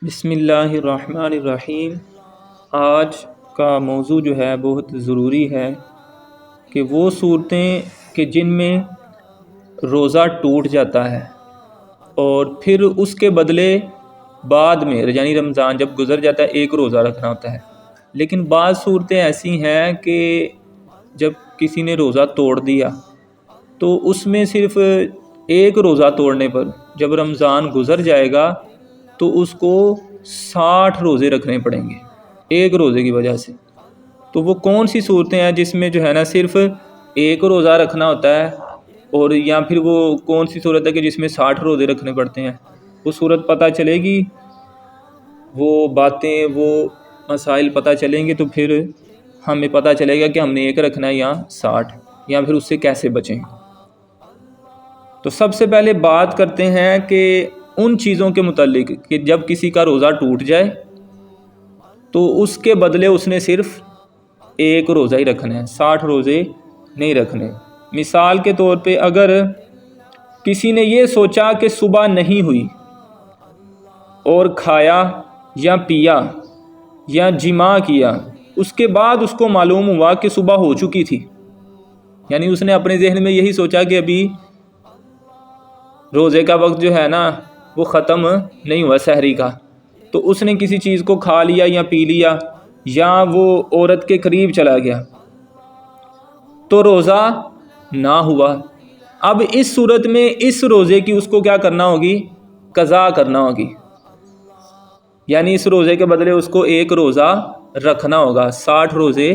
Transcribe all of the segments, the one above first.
بسم اللہ الرحمن الرحیم۔ آج کا موضوع جو ہے بہت ضروری ہے کہ وہ صورتیں کہ جن میں روزہ ٹوٹ جاتا ہے اور پھر اس کے بدلے بعد میں یعنی رمضان جب گزر جاتا ہے ایک روزہ رکھنا ہوتا ہے، لیکن بعض صورتیں ایسی ہیں کہ جب کسی نے روزہ توڑ دیا تو اس میں صرف ایک روزہ توڑنے پر جب رمضان گزر جائے گا تو اس کو 60 روزے رکھنے پڑیں گے ایک روزے کی وجہ سے۔ تو وہ کون سی صورتیں ہیں جس میں جو ہے نا صرف ایک روزہ رکھنا ہوتا ہے، اور یا پھر وہ کون سی صورت ہے کہ جس میں 60 روزے رکھنے پڑتے ہیں؟ وہ صورت پتہ چلے گی، وہ باتیں وہ مسائل پتہ چلیں گے تو پھر ہمیں پتہ چلے گا کہ ہم نے ایک رکھنا ہے یا 60، یا پھر اس سے کیسے بچیں۔ تو سب سے پہلے بات کرتے ہیں کہ ان چیزوں کے متعلق کہ جب کسی کا روزہ ٹوٹ جائے تو اس کے بدلے اس نے صرف ایک روزہ ہی رکھنا ہے، 60 روزے نہیں رکھنے۔ مثال کے طور پہ اگر کسی نے یہ سوچا کہ صبح نہیں ہوئی اور کھایا یا پیا یا جماع کیا، اس کے بعد اس کو معلوم ہوا کہ صبح ہو چکی تھی، یعنی اس نے اپنے ذہن میں یہی سوچا کہ ابھی روزے کا وقت جو ہے نا وہ ختم نہیں ہوا سحری کا، تو اس نے کسی چیز کو کھا لیا یا پی لیا یا وہ عورت کے قریب چلا گیا تو روزہ نہ ہوا۔ اب اس صورت میں اس روزے کی اس کو کیا کرنا ہوگی؟ قضا کرنا ہوگی، یعنی اس روزے کے بدلے اس کو ایک روزہ رکھنا ہوگا، 60 روزے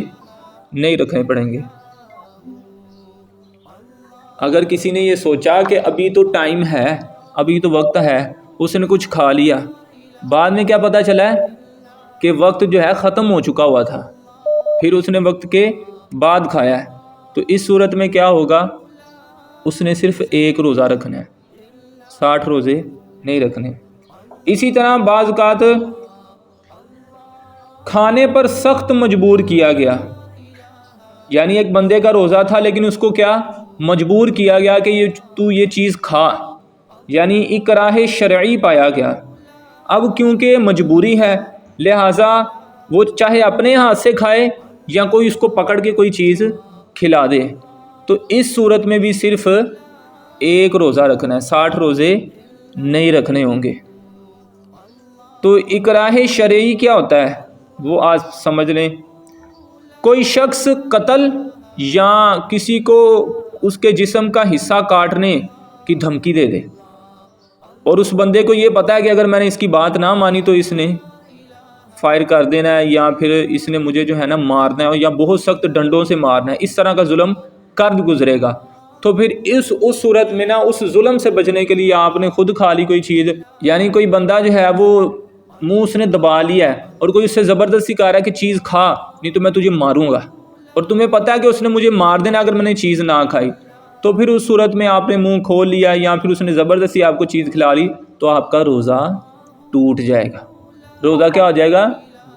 نہیں رکھنے پڑیں گے۔ اگر کسی نے یہ سوچا کہ ابھی تو ٹائم ہے، ابھی تو وقت ہے، اس نے کچھ کھا لیا، بعد میں کیا پتہ چلا ہے کہ وقت جو ہے ختم ہو چکا ہوا تھا، پھر اس نے وقت کے بعد کھایا ہے، تو اس صورت میں کیا ہوگا؟ اس نے صرف ایک روزہ رکھنا ہے، 60 روزے نہیں رکھنے۔ اسی طرح بعض اوقات کھانے پر سخت مجبور کیا گیا، یعنی ایک بندے کا روزہ تھا لیکن اس کو کیا مجبور کیا گیا کہ تو یہ چیز کھا، یعنی اکراہ شرعی پایا گیا۔ اب کیونکہ مجبوری ہے لہٰذا وہ چاہے اپنے ہاتھ سے کھائے یا کوئی اس کو پکڑ کے کوئی چیز کھلا دے، تو اس صورت میں بھی صرف ایک روزہ رکھنا ہے، 60 روزے نہیں رکھنے ہوں گے۔ تو اکراہ شرعی کیا ہوتا ہے وہ آج سمجھ لیں۔ کوئی شخص قتل یا کسی کو اس کے جسم کا حصہ کاٹنے کی دھمکی دے دے، اور اس بندے کو یہ پتہ ہے کہ اگر میں نے اس کی بات نہ مانی تو اس نے فائر کر دینا ہے یا پھر اس نے مجھے جو ہے نا مارنا ہے یا بہت سخت ڈنڈوں سے مارنا ہے، اس طرح کا ظلم کر گزرے گا، تو پھر اس صورت میں نا اس ظلم سے بچنے کے لیے آپ نے خود کھا لی کوئی چیز، یعنی کوئی بندہ جو ہے وہ منہ اس نے دبا لیا ہے اور کوئی اس سے زبردستی کہہ رہا ہے کہ چیز کھا نہیں تو میں تجھے ماروں گا، اور تمہیں پتہ ہے کہ اس نے مجھے مار دینا اگر میں نے چیز نہ کھائی، تو پھر اس صورت میں آپ نے منہ کھول لیا یا پھر اس نے زبردستی آپ کو چیز کھلا لی تو آپ کا روزہ ٹوٹ جائے گا۔ روزہ کیا ہو جائے گا؟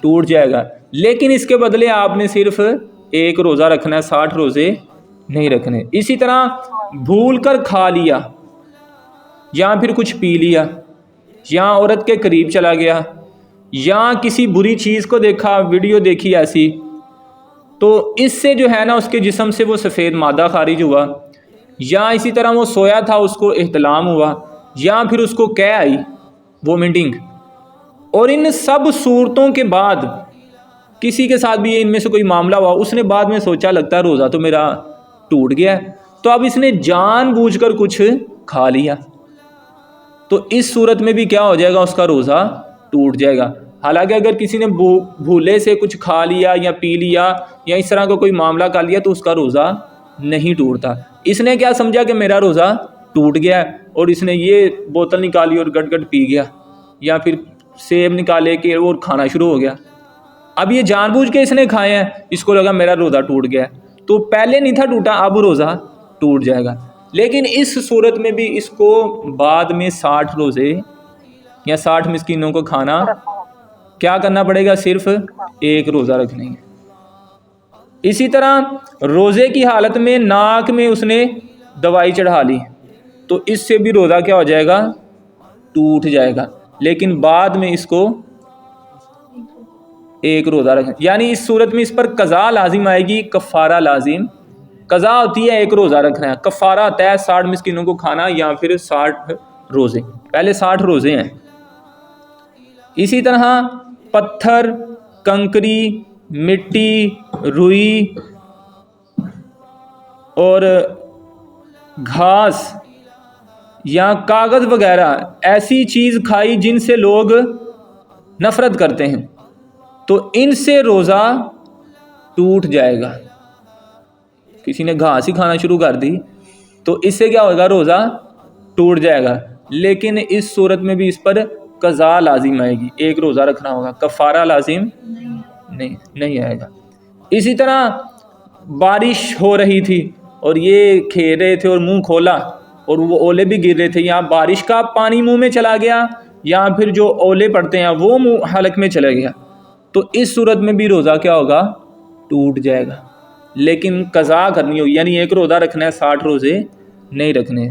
ٹوٹ جائے گا، لیکن اس کے بدلے آپ نے صرف ایک روزہ رکھنا ہے، 60 روزے نہیں رکھنے۔ اسی طرح بھول کر کھا لیا یا پھر کچھ پی لیا یا عورت کے قریب چلا گیا یا کسی بری چیز کو دیکھا، ویڈیو دیکھی ایسی، تو اس سے جو ہے نا اس کے جسم سے وہ سفید مادہ خارج ہوا، یا اسی طرح وہ سویا تھا اس کو احتلام ہوا، یا پھر اس کو کہہ آئی وومٹنگ، اور ان سب صورتوں کے بعد کسی کے ساتھ بھی ان میں سے کوئی معاملہ ہوا، اس نے بعد میں سوچا لگتا ہے روزہ تو میرا ٹوٹ گیا ہے، تو اب اس نے جان بوجھ کر کچھ کھا لیا، تو اس صورت میں بھی کیا ہو جائے گا؟ اس کا روزہ ٹوٹ جائے گا۔ حالانکہ اگر کسی نے بھولے سے کچھ کھا لیا یا پی لیا یا اس طرح کا کوئی معاملہ کر لیا تو اس کا روزہ نہیں ٹوٹتا۔ اس نے کیا سمجھا کہ میرا روزہ ٹوٹ گیا ہے اور اس نے یہ بوتل نکالی اور گٹ گٹ پی گیا، یا پھر سیب نکالے کے اور کھانا شروع ہو گیا، اب یہ جان بوجھ کے اس نے کھائے ہیں، اس کو لگا میرا روزہ ٹوٹ گیا ہے، تو پہلے نہیں تھا ٹوٹا، اب روزہ ٹوٹ جائے گا۔ لیکن اس صورت میں بھی اس کو بعد میں 60 روزے یا 60 مسکینوں کو کھانا کیا کرنا پڑے گا؟ صرف ایک روزہ رکھنا ہے۔ اسی طرح روزے کی حالت میں ناک میں اس نے دوائی چڑھا لی تو اس سے بھی روزہ کیا ہو جائے گا؟ ٹوٹ جائے گا۔ لیکن بعد میں اس کو ایک روزہ رکھنا، یعنی اس صورت میں اس پر قضا لازم آئے گی، کفارہ لازم۔ قضا ہوتی ہے ایک روزہ رکھنا ہے، کفارہ ہوتا ہے 60 مسکینوں کو کھانا یا پھر 60 روزے، پہلے 60 روزے ہیں۔ اسی طرح پتھر، کنکری، مٹی، روئی اور گھاس یا کاغذ وغیرہ ایسی چیز کھائی جن سے لوگ نفرت کرتے ہیں تو ان سے روزہ ٹوٹ جائے گا۔ کسی نے گھاس ہی کھانا شروع کر دی تو اس سے کیا ہوگا؟ روزہ ٹوٹ جائے گا۔ لیکن اس صورت میں بھی اس پر قضا لازم آئے گی، ایک روزہ رکھنا ہوگا، کفارہ لازم نہیں آئے گا۔ اسی طرح بارش ہو رہی تھی اور یہ کھیل رہے تھے اور منہ کھولا اور وہ اولے بھی گر رہے تھے، یا بارش کا پانی منہ میں چلا گیا یا پھر جو اولے پڑتے ہیں وہ منہ حلق میں چلا گیا، تو اس صورت میں بھی روزہ کیا ہوگا؟ ٹوٹ جائے گا، لیکن قضا کرنی ہوگی، یعنی ایک روزہ رکھنا ہے، 60 روزے نہیں رکھنے۔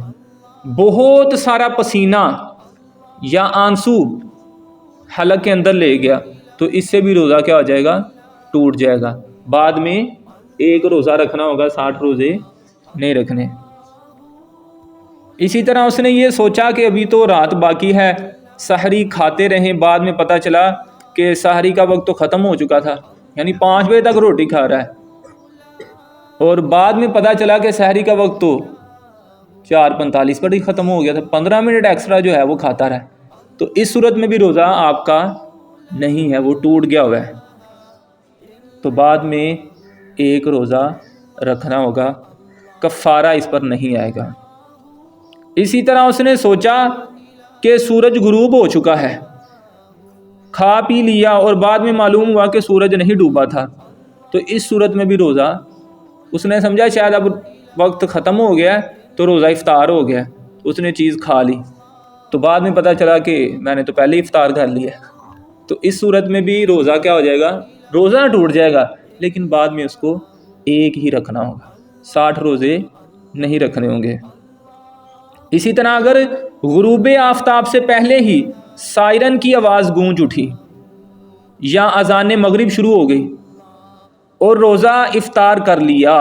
بہت سارا پسینہ یا آنسو حلق کے اندر لے گیا تو اس سے بھی روزہ کیا ہو جائے گا؟ ٹوٹ جائے گا، بعد میں ایک روزہ رکھنا ہوگا، 60 روزے نہیں رکھنے۔ اسی طرح اس نے یہ سوچا کہ ابھی تو رات باقی ہے، سحری کھاتے رہیں، بعد میں پتہ چلا کہ سحری کا وقت تو ختم ہو چکا تھا، یعنی 5 بجے تک روٹی کھا رہا ہے، اور بعد میں پتہ چلا کہ سحری کا وقت تو 4:45 پر ہی ختم ہو گیا تھا، 15 منٹ ایکسٹرا جو ہے وہ کھاتا رہا، تو اس صورت میں بھی روزہ آپ کا نہیں ہے، وہ ٹوٹ گیا ہوا ہے، تو بعد میں ایک روزہ رکھنا ہوگا، کفارہ اس پر نہیں آئے گا۔ اسی طرح اس نے سوچا کہ سورج غروب ہو چکا ہے، کھا پی لیا اور بعد میں معلوم ہوا کہ سورج نہیں ڈوبا تھا، تو اس صورت میں بھی روزہ، اس نے سمجھا شاید اب وقت ختم ہو گیا تو روزہ افطار ہو گیا، اس نے چیز کھا لی، تو بعد میں پتہ چلا کہ میں نے تو پہلے ہی افطار کر لیا، تو اس صورت میں بھی روزہ کیا ہو جائے گا؟ روزہ ٹوٹ جائے گا، لیکن بعد میں اس کو ایک ہی رکھنا ہوگا، 60 روزے نہیں رکھنے ہوں گے۔ اسی طرح اگر غروب آفتاب سے پہلے ہی سائرن کی آواز گونج اٹھی یا اذان مغرب شروع ہو گئی اور روزہ افطار کر لیا،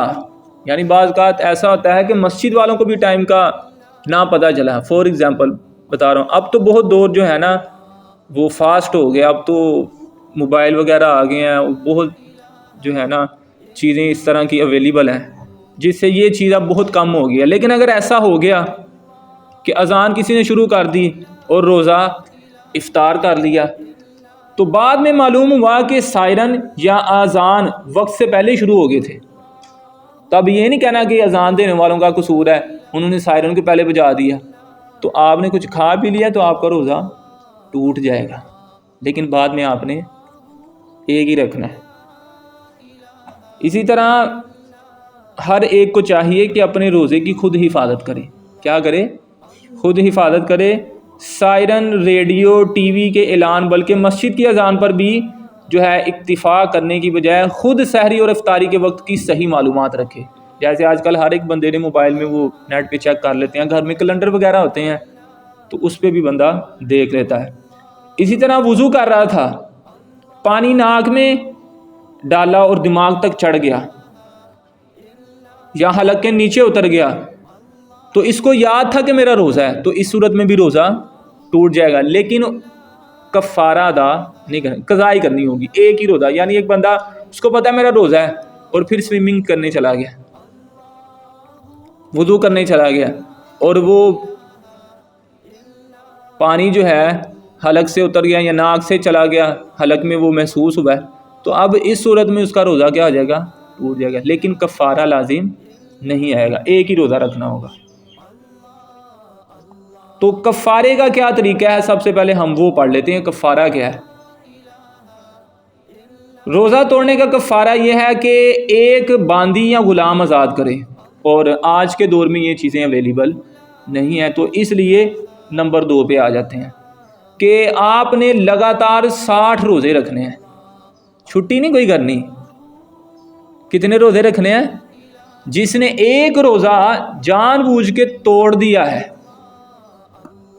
یعنی بعض اوقات ایسا ہوتا ہے کہ مسجد والوں کو بھی ٹائم کا نہ پتہ چلا، فور ایگزامپل بتا رہا ہوں، اب تو بہت دور جو ہے نا وہ فاسٹ ہو گیا، اب تو موبائل وغیرہ آ گئے ہیں، بہت جو ہے نا چیزیں اس طرح کی اویلیبل ہیں جس سے یہ چیز اب بہت کم ہو گیا، لیکن اگر ایسا ہو گیا کہ اذان کسی نے شروع کر دی اور روزہ افطار کر لیا، تو بعد میں معلوم ہوا کہ سائرن یا اذان وقت سے پہلے شروع ہو گئے تھے، تب یہ نہیں کہنا کہ اذان دینے والوں کا قصور ہے، انہوں نے سائرن کے پہلے بجا دیا، تو آپ نے کچھ کھا پی لیا تو آپ کا روزہ ٹوٹ جائے گا، لیکن بعد میں آپ نے ایک ہی رکھنا ہے۔ اسی طرح ہر ایک کو چاہیے کہ اپنے روزے کی خود حفاظت کرے، کیا کرے؟ خود حفاظت کرے، سائرن، ریڈیو، ٹی وی کے اعلان، بلکہ مسجد کی اذان پر بھی جو ہے اکتفا کرنے کی بجائے خود سحری اور افطاری کے وقت کی صحیح معلومات رکھے، جیسے آج کل ہر ایک بندے نے موبائل میں وہ نیٹ پہ چیک کر لیتے ہیں، گھر میں کیلنڈر وغیرہ ہوتے ہیں تو اس پہ بھی بندہ دیکھ لیتا ہے۔ اسی طرح وضو کر رہا تھا، پانی ناک میں ڈالا اور دماغ تک چڑھ گیا یا حلق کے نیچے اتر گیا، تو اس کو یاد تھا کہ میرا روزہ ہے، تو اس صورت میں بھی روزہ ٹوٹ جائے گا، لیکن کفارہ ادا نہیں کرنا، قضا ہی کرنی ہوگی، ایک ہی روزہ، یعنی ایک بندہ اس کو پتہ ہے میرا روزہ ہے اور پھر سوئمنگ کرنے چلا گیا، وضو کرنے چلا گیا اور وہ پانی جو ہے حلق سے اتر گیا یا ناک سے چلا گیا، حلق میں وہ محسوس ہوا ہے، تو اب اس صورت میں اس کا روزہ کیا ہو جائے گا؟ ٹوٹ جائے گا، لیکن کفارہ لازم نہیں آئے گا، ایک ہی روزہ رکھنا ہوگا۔ تو کفارے کا کیا طریقہ ہے؟ سب سے پہلے ہم وہ پڑھ لیتے ہیں، کفارہ کیا ہے۔ روزہ توڑنے کا کفارہ یہ ہے کہ ایک باندی یا غلام آزاد کرے، اور آج کے دور میں یہ چیزیں اویلیبل نہیں ہیں، تو اس لیے نمبر 2 پہ آ جاتے ہیں کہ آپ نے لگاتار 60 روزے رکھنے ہیں، چھٹی نہیں کوئی کرنی۔ کتنے روزے رکھنے ہیں؟ جس نے ایک روزہ جان بوجھ کے توڑ دیا ہے،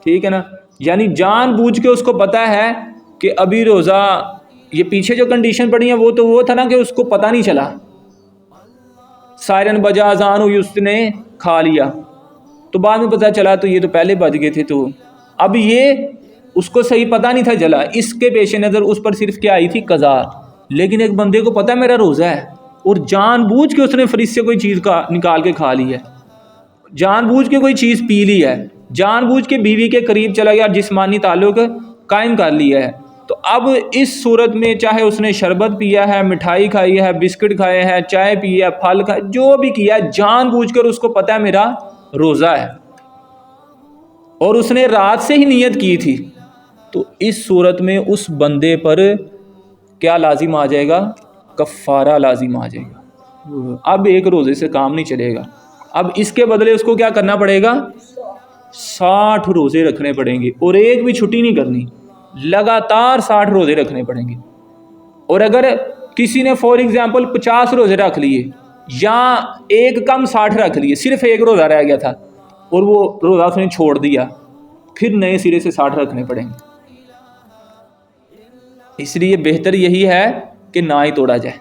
ٹھیک ہے نا، یعنی جان بوجھ کے اس کو پتہ ہے کہ ابھی روزہ، یہ پیچھے جو کنڈیشن پڑی ہیں وہ تھا نا کہ اس کو پتہ نہیں چلا، سائرن بجا، اذان ہوئی، اس نے کھا لیا، تو بعد میں پتہ چلا تو یہ تو پہلے بج گئے تھے، تو اب یہ اس کو صحیح پتہ نہیں تھا چلا، اس کے پیش نظر اس پر صرف کیا آئی تھی قضا۔ لیکن ایک بندے کو پتہ ہے میرا روزہ ہے، اور جان بوجھ کے اس نے فریج سے کوئی چیز کا نکال کے کھا لی ہے، جان بوجھ کے کوئی چیز پی لی ہے، جان بوجھ کے بیوی کے قریب چلا گیا، جسمانی تعلق قائم کر لیا ہے، تو اب اس صورت میں چاہے اس نے شربت پیا ہے، مٹھائی کھائی ہے، بسکٹ کھائے ہیں، چائے پی ہے، پھل کھائے، جو بھی کیا ہے، جان بوجھ کر اس کو پتہ ہے میرا روزہ ہے، اور اس نے رات سے ہی نیت کی تھی، تو اس صورت میں اس بندے پر کیا لازم آ جائے گا؟ کفارہ لازم آ جائے گا۔ اب ایک روزے سے کام نہیں چلے گا، اب اس کے بدلے اس کو کیا کرنا پڑے گا؟ 60 روزے رکھنے پڑیں گے، اور ایک بھی چھٹی نہیں کرنی، لگاتار 60 روزے رکھنے پڑیں گے۔ اور اگر کسی نے فور ایگزامپل 50 روزے رکھ لیے، یا ایک کم 60 رکھ لیے، صرف ایک روزہ رہ گیا تھا اور وہ روزہ اس نے چھوڑ دیا، پھر نئے سرے سے 60 رکھنے پڑیں گے۔ اس لیے بہتر یہی ہے کہ نہ ہی توڑا جائے۔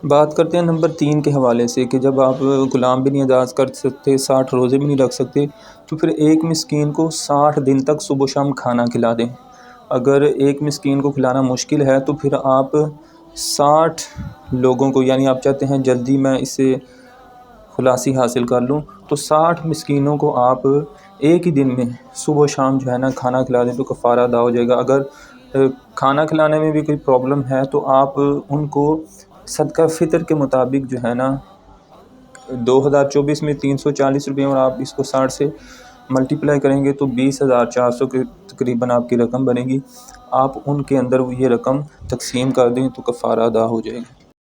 بات کرتے ہیں نمبر 3 کے حوالے سے کہ جب آپ غلام بھی نہیں آزاد کر سکتے، 60 روزے بھی نہیں رکھ سکتے، تو پھر ایک مسکین کو 60 دن تک صبح و شام کھانا کھلا دیں۔ اگر ایک مسکین کو کھلانا مشکل ہے تو پھر آپ 60 لوگوں کو، یعنی آپ چاہتے ہیں جلدی میں اس سے خلاصی حاصل کر لوں، تو 60 مسکینوں کو آپ ایک ہی دن میں صبح و شام جو ہے نا کھانا کھلا دیں تو کفارہ ادا ہو جائے گا۔ اگر کھانا کھلانے میں بھی کوئی پرابلم ہے تو آپ ان کو صدقہ فطر کے مطابق جو ہے نا 2024 میں 340 روپے، اور آپ اس کو 60 سے ملٹیپلائی کریں گے تو 20,400 کے تقریباً آپ کی رقم بنے گی۔ آپ ان کے اندر یہ رقم تقسیم کر دیں تو کفارہ ادا ہو جائے گا۔